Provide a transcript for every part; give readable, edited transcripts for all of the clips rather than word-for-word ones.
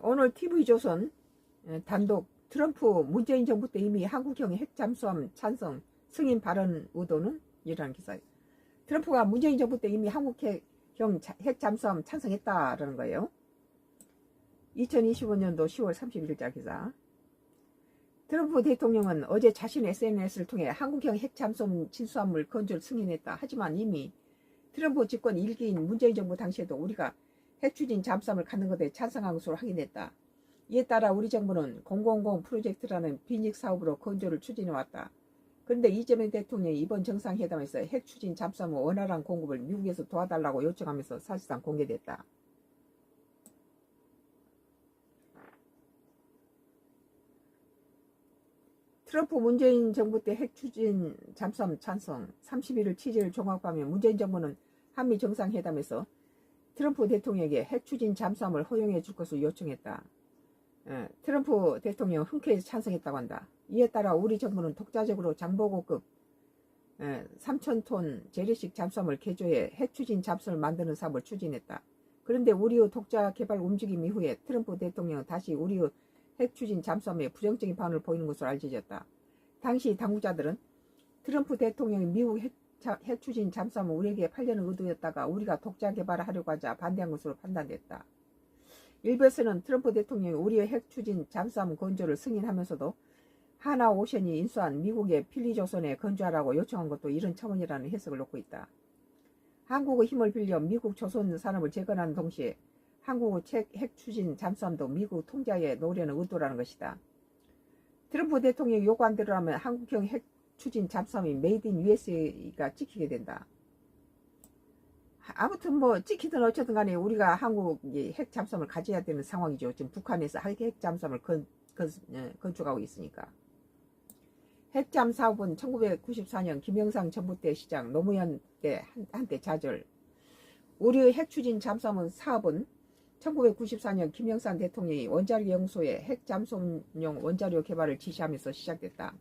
오늘 TV조선 단독 트럼프 문재인 정부 때 이미 한국형 핵잠수함 찬성 승인 발언 의도는 이라는 기사예요. 트럼프가 문재인 정부 때 이미 한국형 핵잠수함 찬성했다라는 거예요. 2025년도 10월 31일자 기사. 트럼프 대통령은 어제 자신의 SNS를 통해 한국형 핵잠수함 침수함을 건조를 승인했다. 하지만 이미 트럼프 집권 1기인 문재인 정부 당시에도 우리가 핵추진 잠수함을 갖는 것에 찬성한 것으로 확인했다. 이에 따라 우리 정부는 000 프로젝트라는 빈익 사업으로 건조를 추진해왔다. 그런데 이재명 대통령이 이번 정상회담에서 핵추진 잠수함의 원활한 공급을 미국에서 도와달라고 요청하면서 사실상 공개됐다. 트럼프 문재인 정부 때 핵추진 잠수함 찬성 31일 취재를 종합하면 문재인 정부는 한미 정상회담에서 트럼프 대통령에게 핵추진 잠수함을 허용해 줄 것을 요청했다. 트럼프 대통령 흔쾌히 찬성했다고 한다. 이에 따라 우리 정부는 독자적으로 장보고급 3,000톤 재래식 잠수함을 개조해 핵추진 잠수함을 만드는 사업을 추진했다. 그런데 우리의 독자 개발 움직임 이후에 트럼프 대통령은 다시 우리의 핵추진 잠수함에 부정적인 반응을 보이는 것으로 알려졌다. 당시 당국자들은 트럼프 대통령이 미국 핵추진 잠수함을 우리에게 팔려는 의도였다가 우리가 독자 개발을 하려고 하자 반대한 것으로 판단됐다. 일부에서는 트럼프 대통령이 우리의 핵추진 잠수함 건조를 승인하면서도 하나오션이 인수한 미국의 필리조선에 건조하라고 요청한 것도 이런 차원이라는 해석을 놓고 있다. 한국의 힘을 빌려 미국 조선 산업을 재건하는 동시에 한국의 핵추진 잠수함도 미국 통제하에 놓으려는 의도라는 것이다. 트럼프 대통령이 요구한 대로라면 한국형 핵추진 잠수함이 메이드 인 USA가 찍히게 된다. 아무튼 뭐 찍히든 어쩌든 간에 우리가 한국이 핵잠수함을 가져야 되는 상황이죠. 지금 북한에서 핵잠수함을 건축하고 있으니까. 핵잠 사업은 1994년 김영삼 정부 때 시작, 노무현 때 한때 좌절. 우리의 핵추진 잠수함 사업은 1994년 김영삼 대통령이 원자력 연구소에 핵잠수함용 원자료 개발을 지시하면서 시작됐다.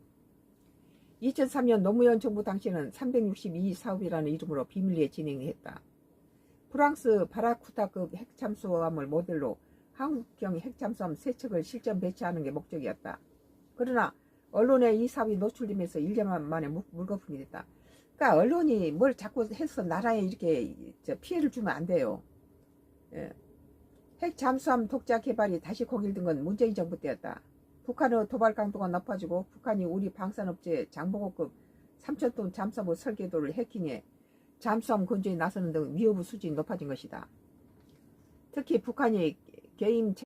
2003년 노무현 정부 당시에는 362 사업이라는 이름으로 비밀리에 진행했다. 프랑스 바라쿠타급 핵잠수함을 모델로 한국형 핵잠수함 3척을 실전 배치하는 게 목적이었다. 그러나 언론에 이 사업이 노출되면서 1년 만에 물거품이 됐다. 그러니까 언론이 뭘 자꾸 해서 나라에 이렇게 피해를 주면 안 돼요. 핵잠수함 독자 개발이 다시 거길 든 건 문재인 정부 때였다. 북한의 도발 강도가 높아지고 북한이 우리 방산업체 장보고급 3,000톤 잠수함 설계도를 해킹해 잠수함 건조에 나서는 등 위협의 수준이 높아진 것이다. 특히 북한이 개임